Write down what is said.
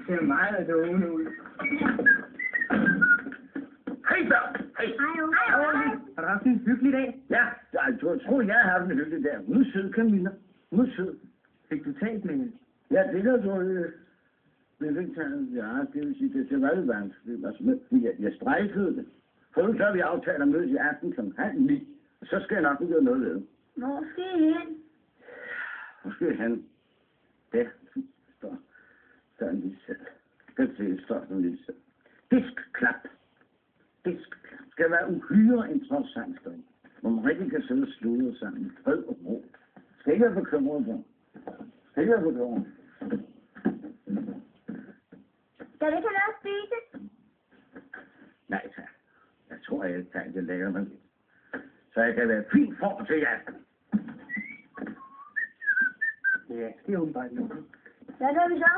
ser meget lovende ud. Hej så! Hej! Hej. Har du haft en hyggelig dag? Ja, jeg tror, jeg har haft en hyggelig dag. Nu er sød, Camilla. Nu er sød. Fik du talt med hende? Ja, det der tror jeg. Men det vil sige, det var lidt vanskeligt. Altså, jeg strejfede det. For nu så har vi aftalt at mødes i aften kl. 8:30. Og så skal jeg nok gøre noget ved det. Hvor skal I hen? Hvor skal han? Der står en lille sæt. Skal se, står en lille sæt. Diskklap. Diskklap. Skal være uhyre interessant sted, hvor man rigtig kan sidde og slude sammen. Fred og ro. Skal ikke være bekymret for. Skal ikke være bekymret. Skal vi ikke have noget at spise? Nej, tak. Jeg tror, jeg tager det lærer mig lidt. Så jeg kan være fin form til jer. Ja, det er åbenbart noget. Hvad gør vi så?